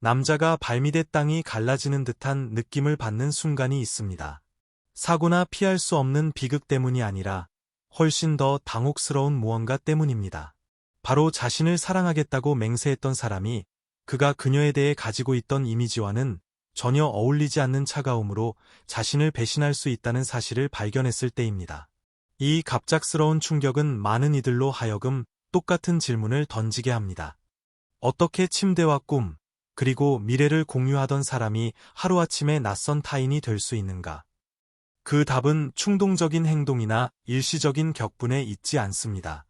남자가 발밑의 땅이 갈라지는 듯한 느낌을 받는 순간이 있습니다. 사고나 피할 수 없는 비극 때문이 아니라 훨씬 더 당혹스러운 무언가 때문입니다. 바로 자신을 사랑하겠다고 맹세했던 사람이 그가 그녀에 대해 가지고 있던 이미지와는 전혀 어울리지 않는 차가움으로 자신을 배신할 수 있다는 사실을 발견했을 때입니다. 이 갑작스러운 충격은 많은 이들로 하여금 똑같은 질문을 던지게 합니다. 어떻게 침대와 꿈, 그리고 미래를 공유하던 사람이 하루아침에 낯선 타인이 될 수 있는가? 그 답은 충동적인 행동이나 일시적인 격분에 있지 않습니다.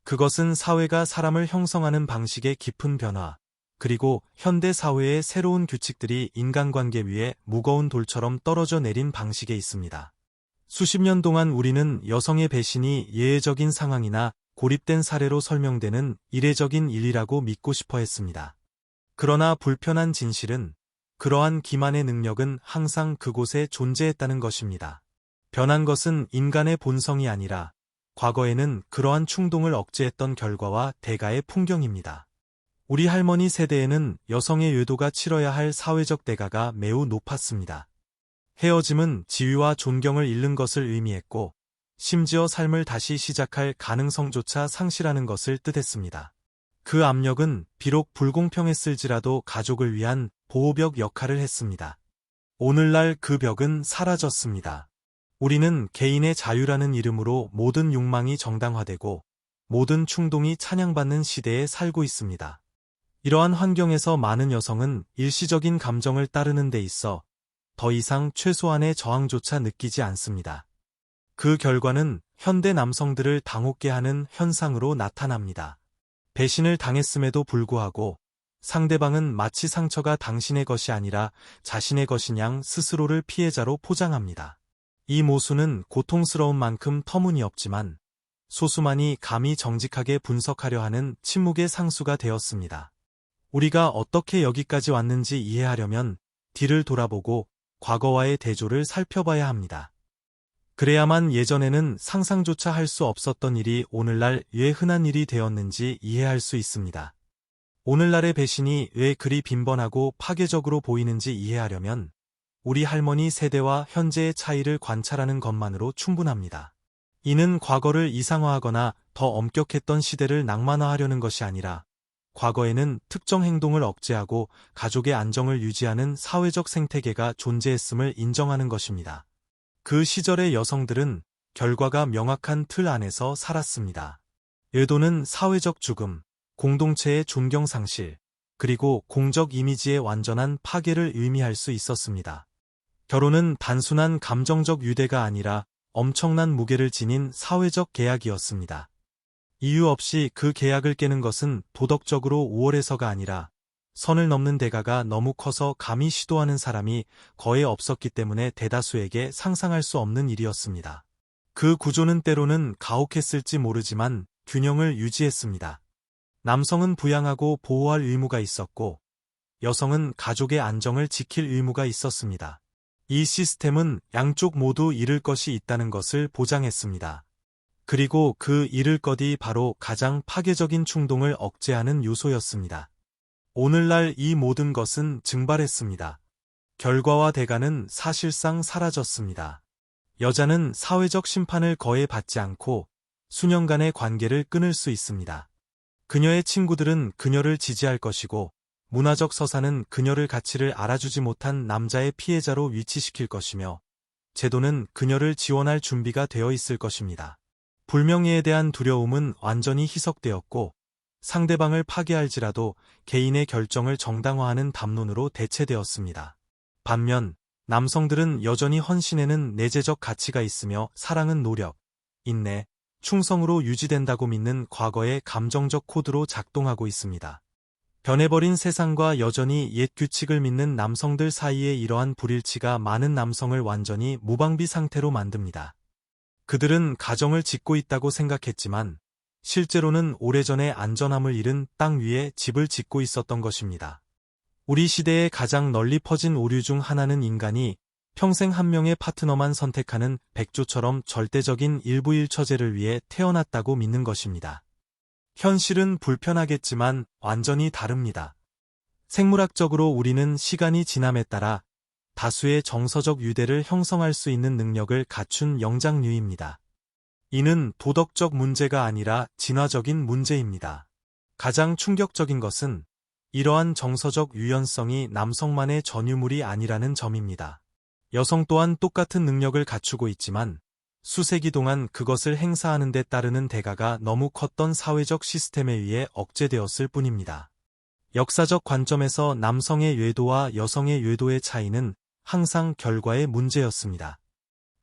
그것은 사회가 사람을 형성하는 방식의 깊은 변화, 그리고 현대 사회의 새로운 규칙들이 인간관계 위에 무거운 돌처럼 떨어져 내린 방식에 있습니다. 수십 년 동안 우리는 여성의 배신이 예외적인 상황이나 고립된 사례로 설명되는 이례적인 일이라고 믿고 싶어 했습니다. 그러나 불편한 진실은 그러한 기만의 능력은 항상 그곳에 존재했다는 것입니다. 변한 것은 인간의 본성이 아니라 과거에는 그러한 충동을 억제했던 결과와 대가의 풍경입니다. 우리 할머니 세대에는 여성의 외도가 치러야 할 사회적 대가가 매우 높았습니다. 헤어짐은 지위와 존경을 잃는 것을 의미했고, 심지어 삶을 다시 시작할 가능성조차 상실하는 것을 뜻했습니다. 그 압력은 비록 불공평했을지라도 가족을 위한 보호벽 역할을 했습니다. 오늘날 그 벽은 사라졌습니다. 우리는 개인의 자유라는 이름으로 모든 욕망이 정당화되고 모든 충동이 찬양받는 시대에 살고 있습니다. 이러한 환경에서 많은 여성은 일시적인 감정을 따르는 데 있어 더 이상 최소한의 저항조차 느끼지 않습니다. 그 결과는 현대 남성들을 당혹게 하는 현상으로 나타납니다. 배신을 당했음에도 불구하고 상대방은 마치 상처가 당신의 것이 아니라 자신의 것인 양 스스로를 피해자로 포장합니다. 이 모순은 고통스러운 만큼 터무니없지만 소수만이 감히 정직하게 분석하려 하는 침묵의 상수가 되었습니다. 우리가 어떻게 여기까지 왔는지 이해하려면 뒤를 돌아보고 과거와의 대조를 살펴봐야 합니다. 그래야만 예전에는 상상조차 할 수 없었던 일이 오늘날 왜 흔한 일이 되었는지 이해할 수 있습니다. 오늘날의 배신이 왜 그리 빈번하고 파괴적으로 보이는지 이해하려면 우리 할머니 세대와 현재의 차이를 관찰하는 것만으로 충분합니다. 이는 과거를 이상화하거나 더 엄격했던 시대를 낭만화하려는 것이 아니라 과거에는 특정 행동을 억제하고 가족의 안정을 유지하는 사회적 생태계가 존재했음을 인정하는 것입니다. 그 시절의 여성들은 결과가 명확한 틀 안에서 살았습니다. 외도는 사회적 죽음, 공동체의 존경 상실, 그리고 공적 이미지의 완전한 파괴를 의미할 수 있었습니다. 결혼은 단순한 감정적 유대가 아니라 엄청난 무게를 지닌 사회적 계약이었습니다. 이유 없이 그 계약을 깨는 것은 도덕적으로 우월해서가 아니라 선을 넘는 대가가 너무 커서 감히 시도하는 사람이 거의 없었기 때문에 대다수에게 상상할 수 없는 일이었습니다. 그 구조는 때로는 가혹했을지 모르지만 균형을 유지했습니다. 남성은 부양하고 보호할 의무가 있었고 여성은 가족의 안정을 지킬 의무가 있었습니다. 이 시스템은 양쪽 모두 잃을 것이 있다는 것을 보장했습니다. 그리고 그 잃을 것이 바로 가장 파괴적인 충동을 억제하는 요소였습니다. 오늘날 이 모든 것은 증발했습니다. 결과와 대가는 사실상 사라졌습니다. 여자는 사회적 심판을 거의 받지 않고 수년간의 관계를 끊을 수 있습니다. 그녀의 친구들은 그녀를 지지할 것이고 문화적 서사는 그녀를 가치를 알아주지 못한 남자의 피해자로 위치시킬 것이며 제도는 그녀를 지원할 준비가 되어 있을 것입니다. 불명예에 대한 두려움은 완전히 희석되었고 상대방을 파괴할지라도 개인의 결정을 정당화하는 담론으로 대체되었습니다. 반면 남성들은 여전히 헌신에는 내재적 가치가 있으며 사랑은 노력, 인내, 충성으로 유지된다고 믿는 과거의 감정적 코드로 작동하고 있습니다. 변해버린 세상과 여전히 옛 규칙을 믿는 남성들 사이에 이러한 불일치가 많은 남성을 완전히 무방비 상태로 만듭니다. 그들은 가정을 짓고 있다고 생각했지만 실제로는 오래전에 안전함을 잃은 땅 위에 집을 짓고 있었던 것입니다. 우리 시대의 가장 널리 퍼진 오류 중 하나는 인간이 평생 한 명의 파트너만 선택하는 백조처럼 절대적인 일부일처제를 위해 태어났다고 믿는 것입니다. 현실은 불편하겠지만 완전히 다릅니다. 생물학적으로 우리는 시간이 지남에 따라 다수의 정서적 유대를 형성할 수 있는 능력을 갖춘 영장류입니다. 이는 도덕적 문제가 아니라 진화적인 문제입니다. 가장 충격적인 것은 이러한 정서적 유연성이 남성만의 전유물이 아니라는 점입니다. 여성 또한 똑같은 능력을 갖추고 있지만 수세기 동안 그것을 행사하는 데 따르는 대가가 너무 컸던 사회적 시스템에 의해 억제되었을 뿐입니다. 역사적 관점에서 남성의 외도와 여성의 외도의 차이는 항상 결과의 문제였습니다.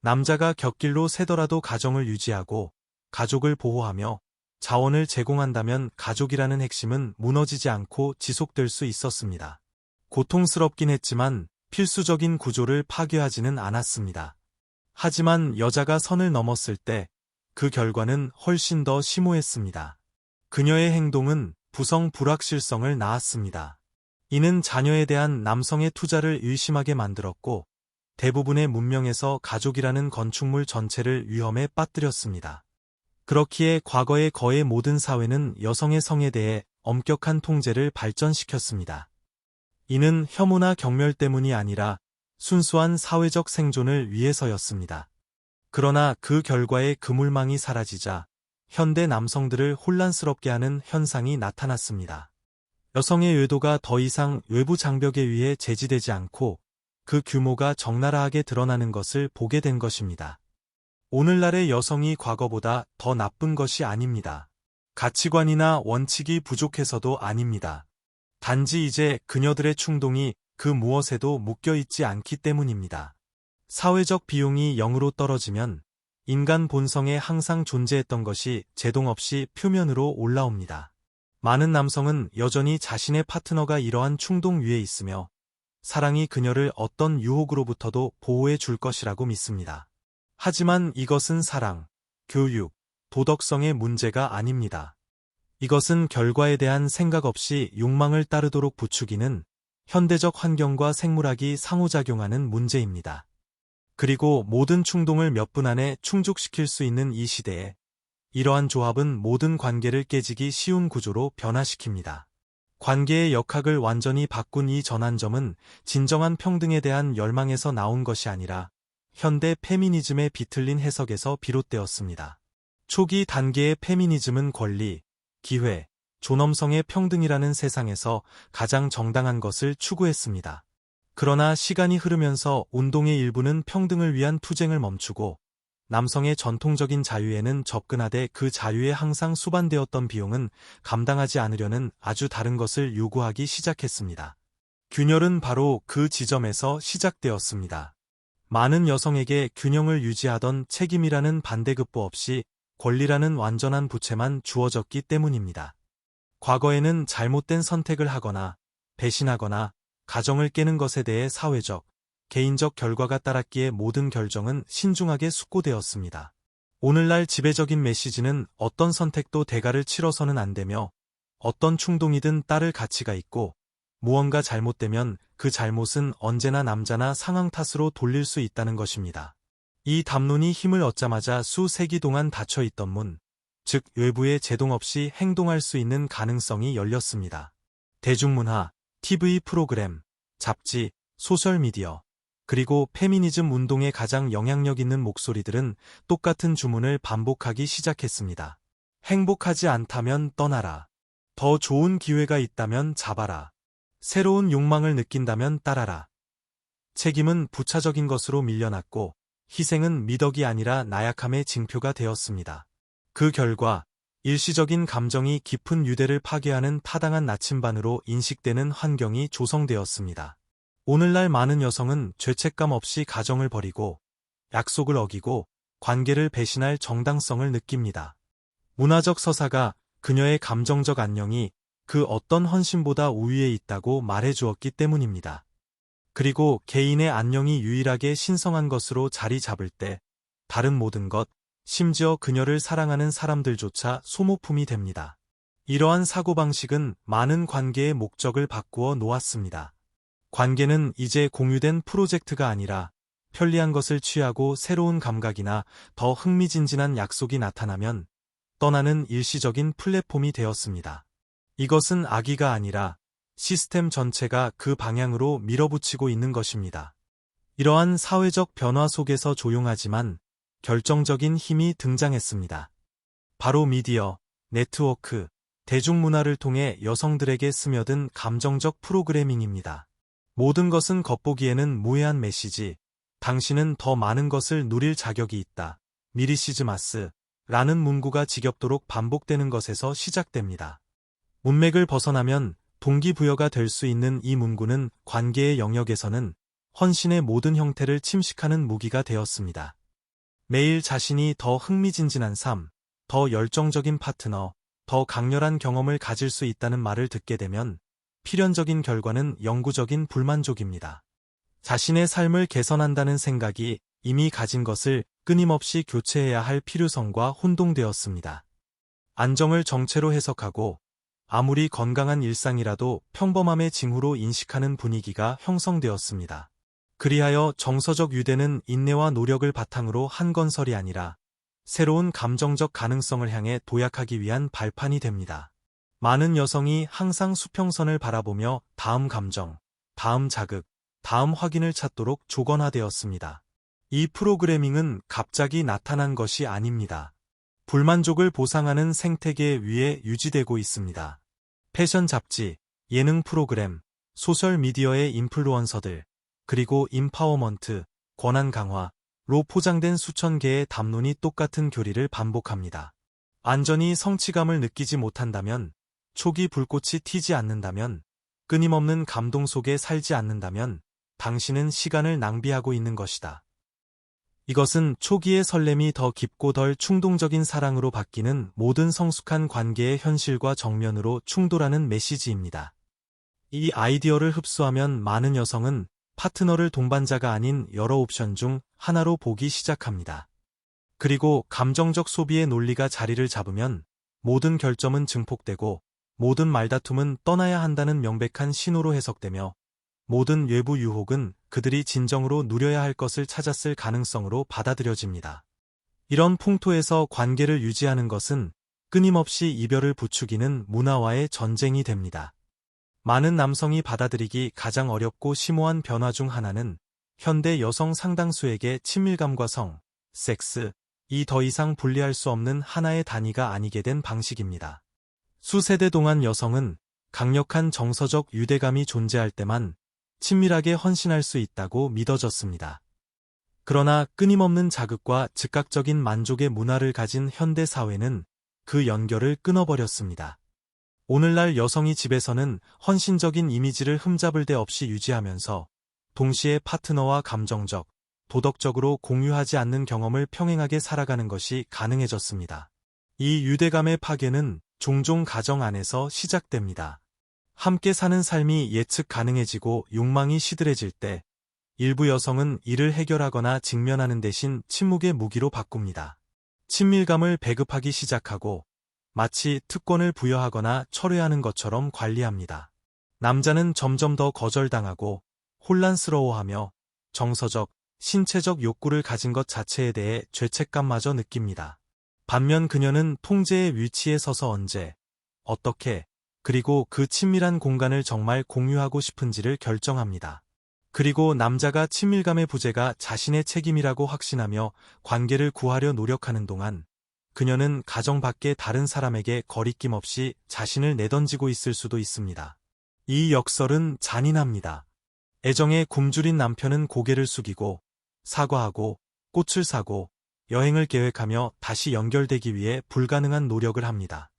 남자가 곁길로 새더라도 가정을 유지하고 가족을 보호하며 자원을 제공한다면 가족이라는 핵심은 무너지지 않고 지속될 수 있었습니다. 고통스럽긴 했지만 필수적인 구조를 파괴하지는 않았습니다. 하지만 여자가 선을 넘었을 때 그 결과는 훨씬 더 심오했습니다. 그녀의 행동은 부성 불확실성을 낳았습니다. 이는 자녀에 대한 남성의 투자를 의심하게 만들었고 대부분의 문명에서 가족이라는 건축물 전체를 위험에 빠뜨렸습니다. 그렇기에 과거의 거의 모든 사회는 여성의 성에 대해 엄격한 통제를 발전시켰습니다. 이는 혐오나 경멸 때문이 아니라 순수한 사회적 생존을 위해서였습니다. 그러나 그 결과에 그물망이 사라지자 현대 남성들을 혼란스럽게 하는 현상이 나타났습니다. 여성의 외도가 더 이상 외부 장벽에 의해 제지되지 않고 그 규모가 적나라하게 드러나는 것을 보게 된 것입니다. 오늘날의 여성이 과거보다 더 나쁜 것이 아닙니다. 가치관이나 원칙이 부족해서도 아닙니다. 단지 이제 그녀들의 충동이 그 무엇에도 묶여있지 않기 때문입니다. 사회적 비용이 0으로 떨어지면 인간 본성에 항상 존재했던 것이 제동 없이 표면으로 올라옵니다. 많은 남성은 여전히 자신의 파트너가 이러한 충동 위에 있으며 사랑이 그녀를 어떤 유혹으로부터도 보호해 줄 것이라고 믿습니다. 하지만 이것은 사랑, 교육, 도덕성의 문제가 아닙니다. 이것은 결과에 대한 생각 없이 욕망을 따르도록 부추기는 현대적 환경과 생물학이 상호작용하는 문제입니다. 그리고 모든 충동을 몇 분 안에 충족시킬 수 있는 이 시대에 이러한 조합은 모든 관계를 깨지기 쉬운 구조로 변화시킵니다. 관계의 역학을 완전히 바꾼 이 전환점은 진정한 평등에 대한 열망에서 나온 것이 아니라 현대 페미니즘의 비틀린 해석에서 비롯되었습니다. 초기 단계의 페미니즘은 권리, 기회, 존엄성의 평등이라는 세상에서 가장 정당한 것을 추구했습니다. 그러나 시간이 흐르면서 운동의 일부는 평등을 위한 투쟁을 멈추고 남성의 전통적인 자유에는 접근하되 그 자유에 항상 수반되었던 비용은 감당하지 않으려는 아주 다른 것을 요구하기 시작했습니다. 균열은 바로 그 지점에서 시작되었습니다. 많은 여성에게 균형을 유지하던 책임이라는 반대급부 없이 권리라는 완전한 부채만 주어졌기 때문입니다. 과거에는 잘못된 선택을 하거나 배신하거나 가정을 깨는 것에 대해 사회적, 개인적 결과가 따랐기에 모든 결정은 신중하게 숙고되었습니다. 오늘날 지배적인 메시지는 어떤 선택도 대가를 치러서는 안 되며 어떤 충동이든 따를 가치가 있고 무언가 잘못되면 그 잘못은 언제나 남자나 상황 탓으로 돌릴 수 있다는 것입니다. 이 담론이 힘을 얻자마자 수세기 동안 닫혀있던 문, 즉 외부의 제동 없이 행동할 수 있는 가능성이 열렸습니다. 대중문화, TV 프로그램, 잡지, 소셜미디어, 그리고 페미니즘 운동에 가장 영향력 있는 목소리들은 똑같은 주문을 반복하기 시작했습니다. 행복하지 않다면 떠나라. 더 좋은 기회가 있다면 잡아라. 새로운 욕망을 느낀다면 따라라. 책임은 부차적인 것으로 밀려났고 희생은 미덕이 아니라 나약함의 징표가 되었습니다. 그 결과 일시적인 감정이 깊은 유대를 파괴하는 타당한 나침반으로 인식되는 환경이 조성되었습니다. 오늘날 많은 여성은 죄책감 없이 가정을 버리고 약속을 어기고 관계를 배신할 정당성을 느낍니다. 문화적 서사가 그녀의 감정적 안녕이 그 어떤 헌신보다 우위에 있다고 말해주었기 때문입니다. 그리고 개인의 안녕이 유일하게 신성한 것으로 자리 잡을 때 다른 모든 것, 심지어 그녀를 사랑하는 사람들조차 소모품이 됩니다. 이러한 사고방식은 많은 관계의 목적을 바꾸어 놓았습니다. 관계는 이제 공유된 프로젝트가 아니라 편리한 것을 취하고 새로운 감각이나 더 흥미진진한 약속이 나타나면 떠나는 일시적인 플랫폼이 되었습니다. 이것은 악의가 아니라 시스템 전체가 그 방향으로 밀어붙이고 있는 것입니다. 이러한 사회적 변화 속에서 조용하지만 결정적인 힘이 등장했습니다. 바로 미디어, 네트워크, 대중문화를 통해 여성들에게 스며든 감정적 프로그래밍입니다. 모든 것은 겉보기에는 무해한 메시지, 당신은 더 많은 것을 누릴 자격이 있다. 미리시즈마스 라는 문구가 지겹도록 반복되는 것에서 시작됩니다. 문맥을 벗어나면 동기부여가 될 수 있는 이 문구는 관계의 영역에서는 헌신의 모든 형태를 침식하는 무기가 되었습니다. 매일 자신이 더 흥미진진한 삶, 더 열정적인 파트너, 더 강렬한 경험을 가질 수 있다는 말을 듣게 되면 필연적인 결과는 영구적인 불만족입니다. 자신의 삶을 개선한다는 생각이 이미 가진 것을 끊임없이 교체해야 할 필요성과 혼동되었습니다. 안정을 정체로 해석하고 아무리 건강한 일상이라도 평범함의 징후로 인식하는 분위기가 형성되었습니다. 그리하여 정서적 유대는 인내와 노력을 바탕으로 한 건설이 아니라 새로운 감정적 가능성을 향해 도약하기 위한 발판이 됩니다. 많은 여성이 항상 수평선을 바라보며 다음 감정, 다음 자극, 다음 확인을 찾도록 조건화되었습니다. 이 프로그래밍은 갑자기 나타난 것이 아닙니다. 불만족을 보상하는 생태계 위에 유지되고 있습니다. 패션 잡지, 예능 프로그램, 소셜미디어의 인플루언서들, 그리고 임파워먼트, 권한 강화로 포장된 수천 개의 담론이 똑같은 교리를 반복합니다. 완전히 성취감을 느끼지 못한다면, 초기 불꽃이 튀지 않는다면, 끊임없는 감동 속에 살지 않는다면, 당신은 시간을 낭비하고 있는 것이다. 이것은 초기의 설렘이 더 깊고 덜 충동적인 사랑으로 바뀌는 모든 성숙한 관계의 현실과 정면으로 충돌하는 메시지입니다. 이 아이디어를 흡수하면 많은 여성은 파트너를 동반자가 아닌 여러 옵션 중 하나로 보기 시작합니다. 그리고 감정적 소비의 논리가 자리를 잡으면 모든 결점은 증폭되고 모든 말다툼은 떠나야 한다는 명백한 신호로 해석되며 모든 외부 유혹은 그들이 진정으로 누려야 할 것을 찾았을 가능성으로 받아들여집니다. 이런 풍토에서 관계를 유지하는 것은 끊임없이 이별을 부추기는 문화와의 전쟁이 됩니다. 많은 남성이 받아들이기 가장 어렵고 심오한 변화 중 하나는 현대 여성 상당수에게 친밀감과 성, 섹스, 이 더 이상 분리할 수 없는 하나의 단위가 아니게 된 방식입니다. 수세대 동안 여성은 강력한 정서적 유대감이 존재할 때만 친밀하게 헌신할 수 있다고 믿어졌습니다. 그러나 끊임없는 자극과 즉각적인 만족의 문화를 가진 현대 사회는 그 연결을 끊어버렸습니다. 오늘날 여성이 집에서는 헌신적인 이미지를 흠잡을 데 없이 유지하면서 동시에 파트너와 감정적, 도덕적으로 공유하지 않는 경험을 평행하게 살아가는 것이 가능해졌습니다. 이 유대감의 파괴는 종종 가정 안에서 시작됩니다. 함께 사는 삶이 예측 가능해지고 욕망이 시들해질 때 일부 여성은 이를 해결하거나 직면하는 대신 침묵의 무기로 바꿉니다. 친밀감을 배급하기 시작하고 마치 특권을 부여하거나 철회하는 것처럼 관리합니다. 남자는 점점 더 거절당하고 혼란스러워하며 정서적, 신체적 욕구를 가진 것 자체에 대해 죄책감마저 느낍니다. 반면 그녀는 통제의 위치에 서서 언제, 어떻게, 그리고 그 친밀한 공간을 정말 공유하고 싶은지를 결정합니다. 그리고 남자가 친밀감의 부재가 자신의 책임이라고 확신하며 관계를 구하려 노력하는 동안 그녀는 가정 밖의 다른 사람에게 거리낌 없이 자신을 내던지고 있을 수도 있습니다. 이 역설은 잔인합니다. 애정에 굶주린 남편은 고개를 숙이고 사과하고 꽃을 사고 여행을 계획하며 다시 연결되기 위해 불가능한 노력을 합니다.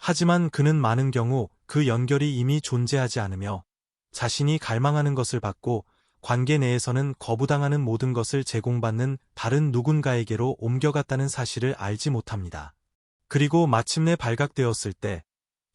하지만 그는 많은 경우 그 연결이 이미 존재하지 않으며 자신이 갈망하는 것을 받고 관계 내에서는 거부당하는 모든 것을 제공받는 다른 누군가에게로 옮겨갔다는 사실을 알지 못합니다. 그리고 마침내 발각되었을 때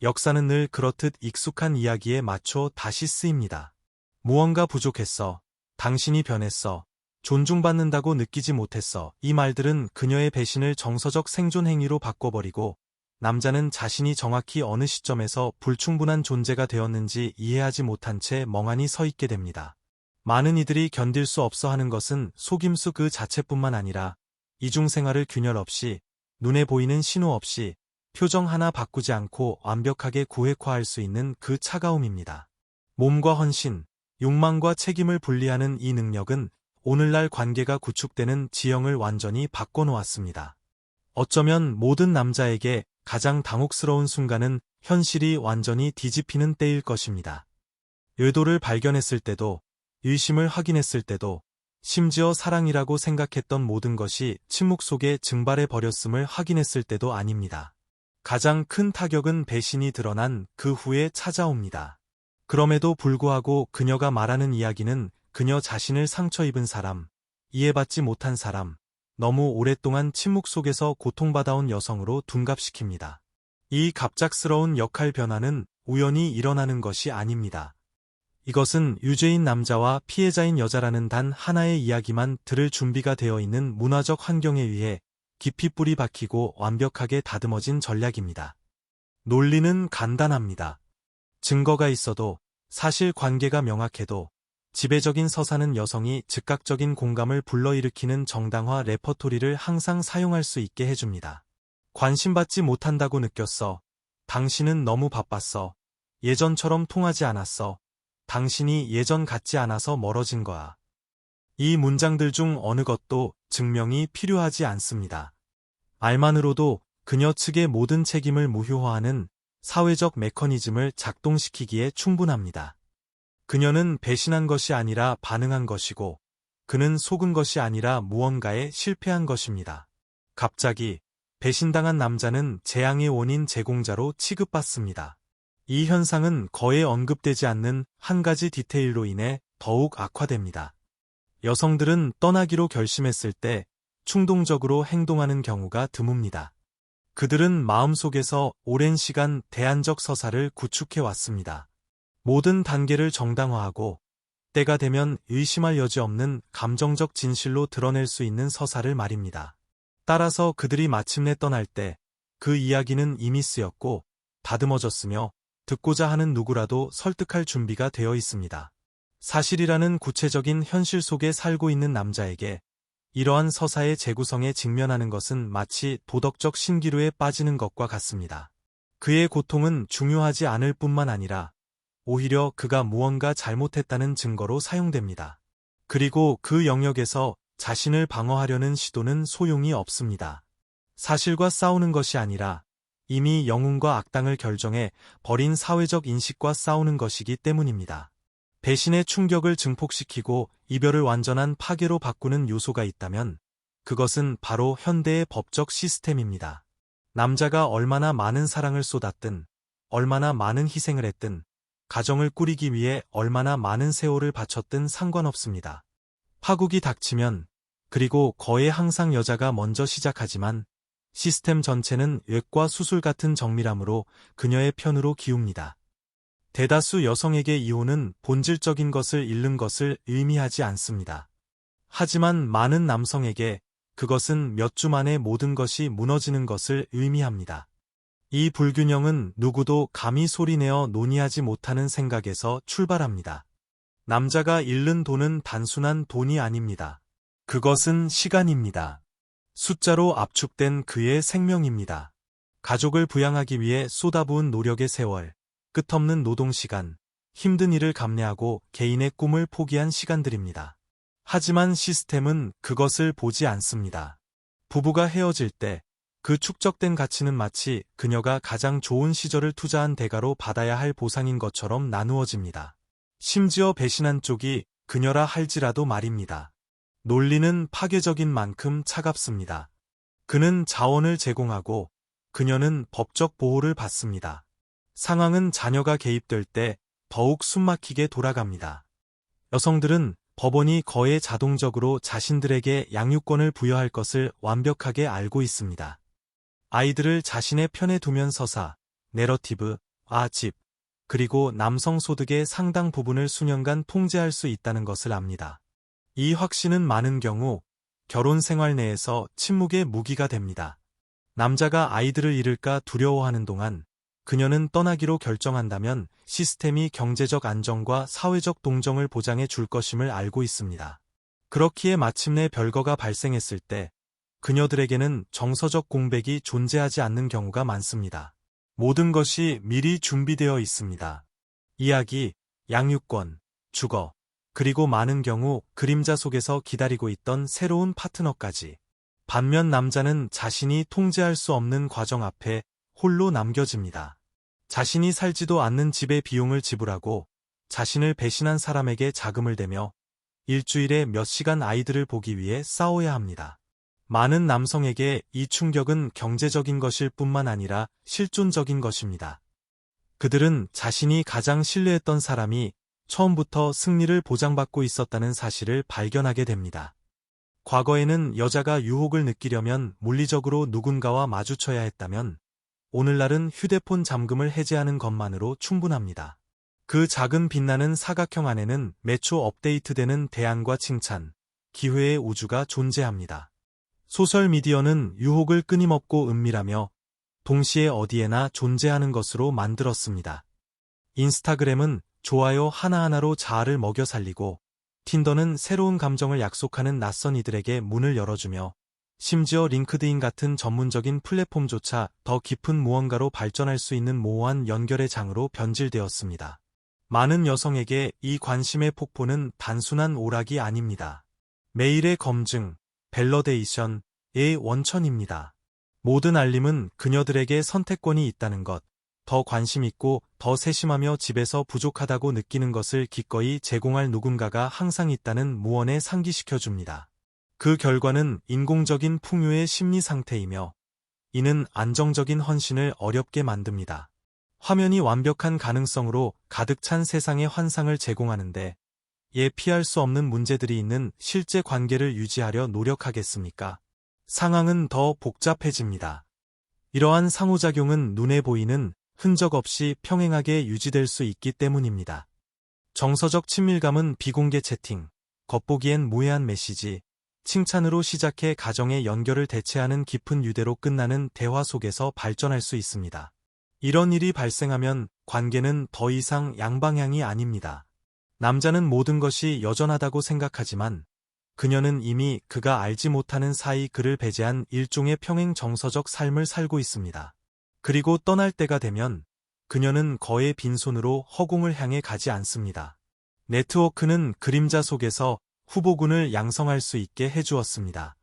역사는 늘 그렇듯 익숙한 이야기에 맞춰 다시 쓰입니다. 무언가 부족했어. 당신이 변했어. 존중받는다고 느끼지 못했어. 이 말들은 그녀의 배신을 정서적 생존 행위로 바꿔버리고 남자는 자신이 정확히 어느 시점에서 불충분한 존재가 되었는지 이해하지 못한 채 멍하니 서 있게 됩니다. 많은 이들이 견딜 수 없어 하는 것은 속임수 그 자체뿐만 아니라 이중생활을 균열 없이, 눈에 보이는 신호 없이, 표정 하나 바꾸지 않고 완벽하게 구획화할 수 있는 그 차가움입니다. 몸과 헌신, 욕망과 책임을 분리하는 이 능력은 오늘날 관계가 구축되는 지형을 완전히 바꿔놓았습니다. 어쩌면 모든 남자에게 가장 당혹스러운 순간은 현실이 완전히 뒤집히는 때일 것입니다. 의도를 발견했을 때도, 의심을 확인했을 때도, 심지어 사랑이라고 생각했던 모든 것이 침묵 속에 증발해 버렸음을 확인했을 때도 아닙니다. 가장 큰 타격은 배신이 드러난 그 후에 찾아옵니다. 그럼에도 불구하고 그녀가 말하는 이야기는 그녀 자신을 상처 입은 사람, 이해받지 못한 사람, 너무 오랫동안 침묵 속에서 고통받아온 여성으로 둔갑시킵니다. 이 갑작스러운 역할 변화는 우연히 일어나는 것이 아닙니다. 이것은 유죄인 남자와 피해자인 여자라는 단 하나의 이야기만 들을 준비가 되어 있는 문화적 환경에 의해 깊이 뿌리 박히고 완벽하게 다듬어진 전략입니다. 논리는 간단합니다. 증거가 있어도, 사실 관계가 명확해도, 지배적인 서사는 여성이 즉각적인 공감을 불러일으키는 정당화 레퍼토리를 항상 사용할 수 있게 해줍니다. 관심받지 못한다고 느꼈어. 당신은 너무 바빴어. 예전처럼 통하지 않았어. 당신이 예전 같지 않아서 멀어진 거야. 이 문장들 중 어느 것도 증명이 필요하지 않습니다. 말만으로도 그녀 측의 모든 책임을 무효화하는 사회적 메커니즘을 작동시키기에 충분합니다. 그녀는 배신한 것이 아니라 반응한 것이고, 그는 속은 것이 아니라 무언가에 실패한 것입니다. 갑자기 배신당한 남자는 재앙의 원인 제공자로 취급받습니다. 이 현상은 거의 언급되지 않는 한 가지 디테일로 인해 더욱 악화됩니다. 여성들은 떠나기로 결심했을 때 충동적으로 행동하는 경우가 드뭅니다. 그들은 마음속에서 오랜 시간 대안적 서사를 구축해 왔습니다. 모든 단계를 정당화하고 때가 되면 의심할 여지 없는 감정적 진실로 드러낼 수 있는 서사를 말입니다. 따라서 그들이 마침내 떠날 때 그 이야기는 이미 쓰였고 다듬어졌으며 듣고자 하는 누구라도 설득할 준비가 되어 있습니다. 사실이라는 구체적인 현실 속에 살고 있는 남자에게 이러한 서사의 재구성에 직면하는 것은 마치 도덕적 신기루에 빠지는 것과 같습니다. 그의 고통은 중요하지 않을 뿐만 아니라 오히려 그가 무언가 잘못했다는 증거로 사용됩니다. 그리고 그 영역에서 자신을 방어하려는 시도는 소용이 없습니다. 사실과 싸우는 것이 아니라 이미 영웅과 악당을 결정해 버린 사회적 인식과 싸우는 것이기 때문입니다. 배신의 충격을 증폭시키고 이별을 완전한 파괴로 바꾸는 요소가 있다면 그것은 바로 현대의 법적 시스템입니다. 남자가 얼마나 많은 사랑을 쏟았든, 얼마나 많은 희생을 했든, 가정을 꾸리기 위해 얼마나 많은 세월을 바쳤든 상관없습니다. 파국이 닥치면, 그리고 거의 항상 여자가 먼저 시작하지만 시스템 전체는 뇌과 수술 같은 정밀함으로 그녀의 편으로 기웁니다. 대다수 여성에게 이혼은 본질적인 것을 잃는 것을 의미하지 않습니다. 하지만 많은 남성에게 그것은 몇 주 만에 모든 것이 무너지는 것을 의미합니다. 이 불균형은 누구도 감히 소리내어 논의하지 못하는 생각에서 출발합니다. 남자가 잃는 돈은 단순한 돈이 아닙니다. 그것은 시간입니다. 숫자로 압축된 그의 생명입니다. 가족을 부양하기 위해 쏟아부은 노력의 세월, 끝없는 노동시간, 힘든 일을 감내하고 개인의 꿈을 포기한 시간들입니다. 하지만 시스템은 그것을 보지 않습니다. 부부가 헤어질 때 그 축적된 가치는 마치 그녀가 가장 좋은 시절을 투자한 대가로 받아야 할 보상인 것처럼 나누어집니다. 심지어 배신한 쪽이 그녀라 할지라도 말입니다. 논리는 파괴적인 만큼 차갑습니다. 그는 자원을 제공하고 그녀는 법적 보호를 받습니다. 상황은 자녀가 개입될 때 더욱 숨막히게 돌아갑니다. 여성들은 법원이 거의 자동적으로 자신들에게 양육권을 부여할 것을 완벽하게 알고 있습니다. 아이들을 자신의 편에 두면 서사, 내러티브, 집, 그리고 남성 소득의 상당 부분을 수년간 통제할 수 있다는 것을 압니다. 이 확신은 많은 경우 결혼 생활 내에서 침묵의 무기가 됩니다. 남자가 아이들을 잃을까 두려워하는 동안 그녀는 떠나기로 결정한다면 시스템이 경제적 안정과 사회적 동정을 보장해 줄 것임을 알고 있습니다. 그렇기에 마침내 별거가 발생했을 때 그녀들에게는 정서적 공백이 존재하지 않는 경우가 많습니다. 모든 것이 미리 준비되어 있습니다. 이야기, 양육권, 주거, 그리고 많은 경우 그림자 속에서 기다리고 있던 새로운 파트너까지. 반면 남자는 자신이 통제할 수 없는 과정 앞에 홀로 남겨집니다. 자신이 살지도 않는 집의 비용을 지불하고 자신을 배신한 사람에게 자금을 대며 일주일에 몇 시간 아이들을 보기 위해 싸워야 합니다. 많은 남성에게 이 충격은 경제적인 것일 뿐만 아니라 실존적인 것입니다. 그들은 자신이 가장 신뢰했던 사람이 처음부터 승리를 보장받고 있었다는 사실을 발견하게 됩니다. 과거에는 여자가 유혹을 느끼려면 물리적으로 누군가와 마주쳐야 했다면 오늘날은 휴대폰 잠금을 해제하는 것만으로 충분합니다. 그 작은 빛나는 사각형 안에는 매초 업데이트되는 대안과 칭찬, 기회의 우주가 존재합니다. 소셜미디어는 유혹을 끊임없고 은밀하며 동시에 어디에나 존재하는 것으로 만들었습니다. 인스타그램은 좋아요 하나하나로 자아를 먹여 살리고 틴더는 새로운 감정을 약속하는 낯선 이들에게 문을 열어주며 심지어 링크드인 같은 전문적인 플랫폼조차 더 깊은 무언가로 발전할 수 있는 모호한 연결의 장으로 변질되었습니다. 많은 여성에게 이 관심의 폭포는 단순한 오락이 아닙니다. 매일의 검증, 밸러데이션의 원천입니다. 모든 알림은 그녀들에게 선택권이 있다는 것, 더 관심 있고 더 세심하며 집에서 부족하다고 느끼는 것을 기꺼이 제공할 누군가가 항상 있다는 무언에 상기시켜줍니다. 그 결과는 인공적인 풍요의 심리 상태이며 이는 안정적인 헌신을 어렵게 만듭니다. 화면이 완벽한 가능성으로 가득 찬 세상의 환상을 제공하는데 피할 수 없는 문제들이 있는 실제 관계를 유지하려 노력하겠습니까? 상황은 더 복잡해집니다. 이러한 상호작용은 눈에 보이는 흔적 없이 평행하게 유지될 수 있기 때문입니다. 정서적 친밀감은 비공개 채팅, 겉보기엔 무해한 메시지, 칭찬으로 시작해 가정의 연결을 대체하는 깊은 유대로 끝나는 대화 속에서 발전할 수 있습니다. 이런 일이 발생하면 관계는 더 이상 양방향이 아닙니다. 남자는 모든 것이 여전하다고 생각하지만 그녀는 이미 그가 알지 못하는 사이 그를 배제한 일종의 평행 정서적 삶을 살고 있습니다. 그리고 떠날 때가 되면 그녀는 거의 빈손으로 허공을 향해 가지 않습니다. 네트워크는 그림자 속에서 후보군을 양성할 수 있게 해주었습니다.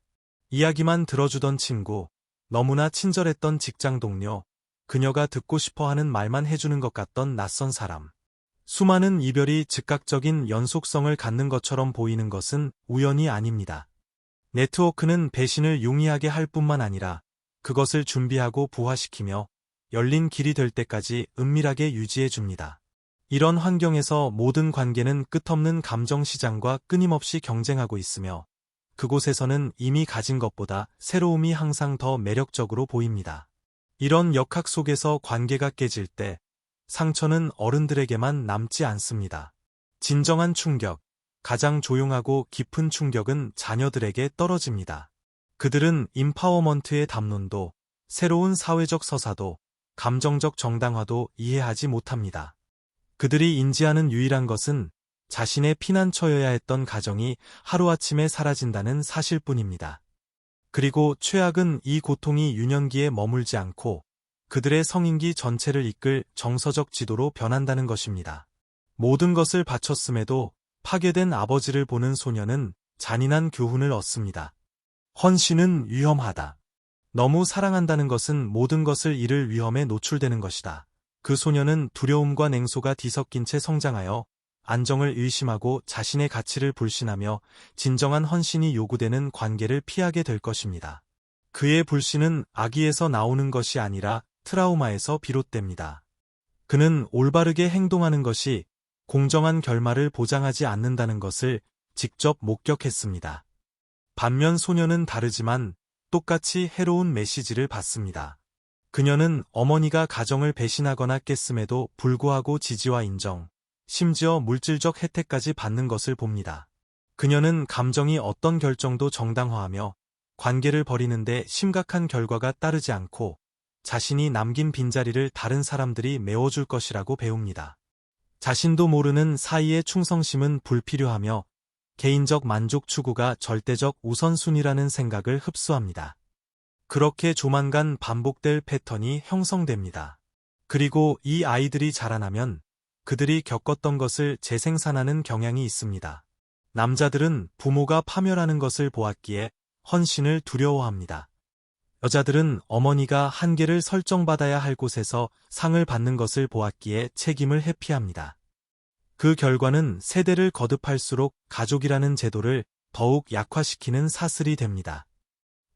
이야기만 들어주던 친구, 너무나 친절했던 직장 동료, 그녀가 듣고 싶어하는 말만 해주는 것 같던 낯선 사람. 수많은 이별이 즉각적인 연속성을 갖는 것처럼 보이는 것은 우연이 아닙니다. 네트워크는 배신을 용이하게 할 뿐만 아니라 그것을 준비하고 부화시키며 열린 길이 될 때까지 은밀하게 유지해줍니다. 이런 환경에서 모든 관계는 끝없는 감정 시장과 끊임없이 경쟁하고 있으며 그곳에서는 이미 가진 것보다 새로움이 항상 더 매력적으로 보입니다. 이런 역학 속에서 관계가 깨질 때 상처는 어른들에게만 남지 않습니다. 진정한 충격, 가장 조용하고 깊은 충격은 자녀들에게 떨어집니다. 그들은 임파워먼트의 담론도, 새로운 사회적 서사도, 감정적 정당화도 이해하지 못합니다. 그들이 인지하는 유일한 것은 자신의 피난처여야 했던 가정이 하루아침에 사라진다는 사실뿐입니다. 그리고 최악은 이 고통이 유년기에 머물지 않고 그들의 성인기 전체를 이끌 정서적 지도로 변한다는 것입니다. 모든 것을 바쳤음에도 파괴된 아버지를 보는 소녀는 잔인한 교훈을 얻습니다. 헌신은 위험하다. 너무 사랑한다는 것은 모든 것을 잃을 위험에 노출되는 것이다. 그 소녀는 두려움과 냉소가 뒤섞인 채 성장하여 안정을 의심하고 자신의 가치를 불신하며 진정한 헌신이 요구되는 관계를 피하게 될 것입니다. 그의 불신은 악의에서 나오는 것이 아니라 트라우마에서 비롯됩니다. 그는 올바르게 행동하는 것이 공정한 결말을 보장하지 않는다는 것을 직접 목격했습니다. 반면 소녀는 다르지만 똑같이 해로운 메시지를 받습니다. 그녀는 어머니가 가정을 배신하거나 깼음에도 불구하고 지지와 인정, 심지어 물질적 혜택까지 받는 것을 봅니다. 그녀는 감정이 어떤 결정도 정당화하며 관계를 버리는데 심각한 결과가 따르지 않고 자신이 남긴 빈자리를 다른 사람들이 메워줄 것이라고 배웁니다. 자신도 모르는 사이의 충성심은 불필요하며 개인적 만족 추구가 절대적 우선순위라는 생각을 흡수합니다. 그렇게 조만간 반복될 패턴이 형성됩니다. 그리고 이 아이들이 자라나면 그들이 겪었던 것을 재생산하는 경향이 있습니다. 남자들은 부모가 파멸하는 것을 보았기에 헌신을 두려워합니다. 여자들은 어머니가 한계를 설정받아야 할 곳에서 상을 받는 것을 보았기에 책임을 회피합니다. 그 결과는 세대를 거듭할수록 가족이라는 제도를 더욱 약화시키는 사슬이 됩니다.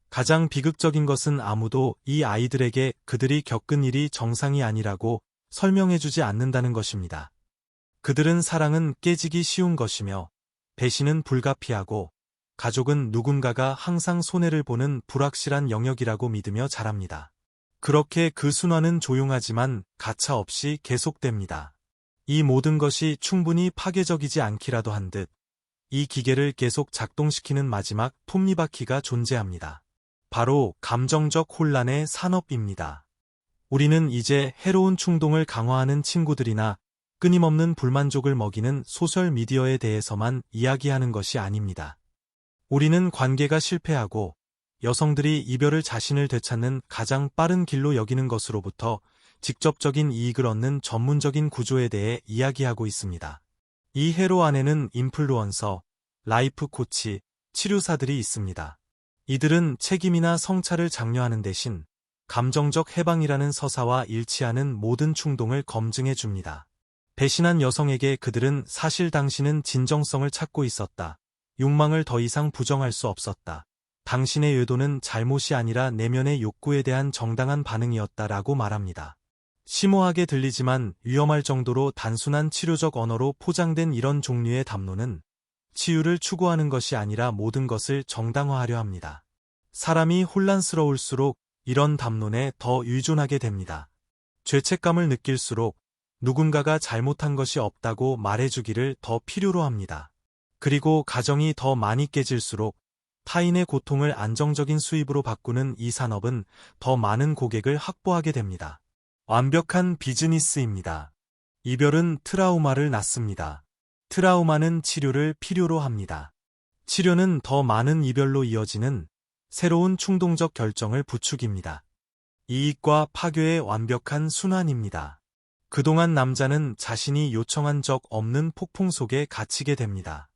가장 비극적인 것은 아무도 이 아이들에게 그들이 겪은 일이 정상이 아니라고 설명해주지 않는다는 것입니다. 그들은 사랑은 깨지기 쉬운 것이며 배신은 불가피하고 가족은 누군가가 항상 손해를 보는 불확실한 영역이라고 믿으며 자랍니다. 그렇게 그 순환은 조용하지만 가차없이 계속됩니다. 이 모든 것이 충분히 파괴적이지 않기라도 한 듯 이 기계를 계속 작동시키는 마지막 톱니바퀴가 존재합니다. 바로 감정적 혼란의 산업입니다. 우리는 이제 해로운 충동을 강화하는 친구들이나 끊임없는 불만족을 먹이는 소셜미디어에 대해서만 이야기하는 것이 아닙니다. 우리는 관계가 실패하고 여성들이 이별을 자신을 되찾는 가장 빠른 길로 여기는 것으로부터 직접적인 이익을 얻는 전문적인 구조에 대해 이야기하고 있습니다. 이 회로 안에는 인플루언서, 라이프 코치, 치료사들이 있습니다. 이들은 책임이나 성찰을 장려하는 대신 감정적 해방이라는 서사와 일치하는 모든 충동을 검증해 줍니다. 배신한 여성에게 그들은 사실 당신은 진정성을 찾고 있었다. 욕망을 더 이상 부정할 수 없었다. 당신의 의도는 잘못이 아니라 내면의 욕구에 대한 정당한 반응이었다라고 말합니다. 심오하게 들리지만 위험할 정도로 단순한 치료적 언어로 포장된 이런 종류의 담론은 치유를 추구하는 것이 아니라 모든 것을 정당화하려 합니다. 사람이 혼란스러울수록 이런 담론에 더 의존하게 됩니다. 죄책감을 느낄수록 누군가가 잘못한 것이 없다고 말해주기를 더 필요로 합니다. 그리고 가정이 더 많이 깨질수록 타인의 고통을 안정적인 수입으로 바꾸는 이 산업은 더 많은 고객을 확보하게 됩니다. 완벽한 비즈니스입니다. 이별은 트라우마를 낳습니다. 트라우마는 치료를 필요로 합니다. 치료는 더 많은 이별로 이어지는 새로운 충동적 결정을 부추깁니다. 이익과 파괴의 완벽한 순환입니다. 그동안 남자는 자신이 요청한 적 없는 폭풍 속에 갇히게 됩니다.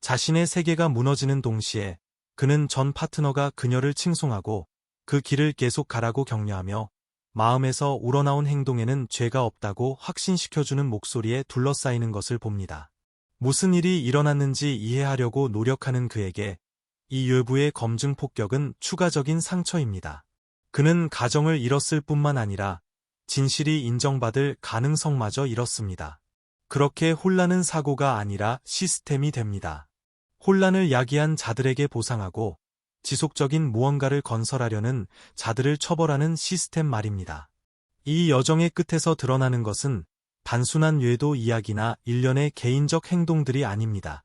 자신의 세계가 무너지는 동시에 그는 전 파트너가 그녀를 칭송하고 그 길을 계속 가라고 격려하며 마음에서 우러나온 행동에는 죄가 없다고 확신시켜주는 목소리에 둘러싸이는 것을 봅니다. 무슨 일이 일어났는지 이해하려고 노력하는 그에게 이 외부의 검증 폭격은 추가적인 상처입니다. 그는 가정을 잃었을 뿐만 아니라 진실이 인정받을 가능성마저 잃었습니다. 그렇게 혼란은 사고가 아니라 시스템이 됩니다. 혼란을 야기한 자들에게 보상하고 지속적인 무언가를 건설하려는 자들을 처벌하는 시스템 말입니다. 이 여정의 끝에서 드러나는 것은 단순한 외도 이야기나 일련의 개인적 행동들이 아닙니다.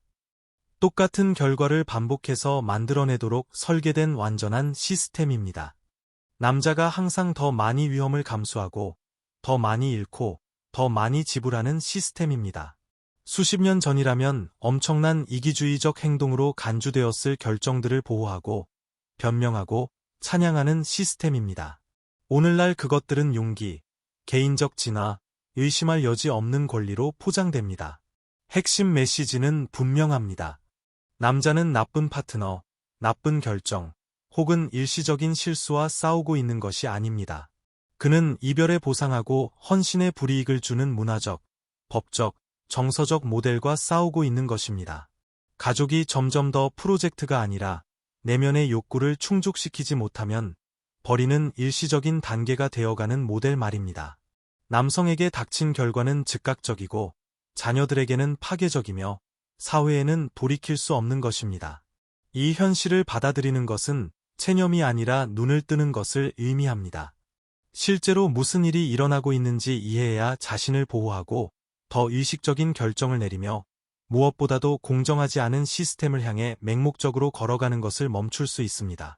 똑같은 결과를 반복해서 만들어내도록 설계된 완전한 시스템입니다. 남자가 항상 더 많이 위험을 감수하고 더 많이 잃고 더 많이 지불하는 시스템입니다. 수십 년 전이라면 엄청난 이기주의적 행동으로 간주되었을 결정들을 보호하고 변명하고 찬양하는 시스템입니다. 오늘날 그것들은 용기, 개인적 진화, 의심할 여지 없는 권리로 포장됩니다. 핵심 메시지는 분명합니다. 남자는 나쁜 파트너, 나쁜 결정, 혹은 일시적인 실수와 싸우고 있는 것이 아닙니다. 그는 이별에 보상하고 헌신에 불이익을 주는 문화적, 법적, 정서적 모델과 싸우고 있는 것입니다. 가족이 점점 더 프로젝트가 아니라 내면의 욕구를 충족시키지 못하면 버리는 일시적인 단계가 되어가는 모델 말입니다. 남성에게 닥친 결과는 즉각적이고 자녀들에게는 파괴적이며 사회에는 돌이킬 수 없는 것입니다. 이 현실을 받아들이는 것은 체념이 아니라 눈을 뜨는 것을 의미합니다. 실제로 무슨 일이 일어나고 있는지 이해해야 자신을 보호하고 더 의식적인 결정을 내리며 무엇보다도 공정하지 않은 시스템을 향해 맹목적으로 걸어가는 것을 멈출 수 있습니다.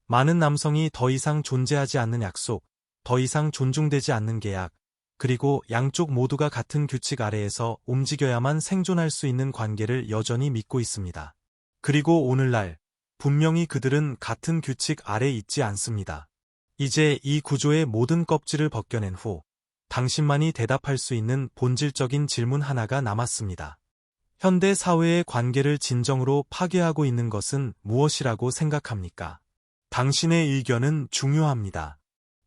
많은 남성이 더 이상 존재하지 않는 약속, 더 이상 존중되지 않는 계약, 그리고 양쪽 모두가 같은 규칙 아래에서 움직여야만 생존할 수 있는 관계를 여전히 믿고 있습니다. 그리고 오늘날 분명히 그들은 같은 규칙 아래 있지 않습니다. 이제 이 구조의 모든 껍질을 벗겨낸 후 당신만이 대답할 수 있는 본질적인 질문 하나가 남았습니다. 현대 사회의 관계를 진정으로 파괴하고 있는 것은 무엇이라고 생각합니까? 당신의 의견은 중요합니다.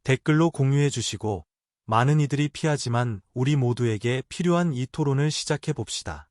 댓글로 공유해 주시고, 많은 이들이 피하지만 우리 모두에게 필요한 이 토론을 시작해 봅시다.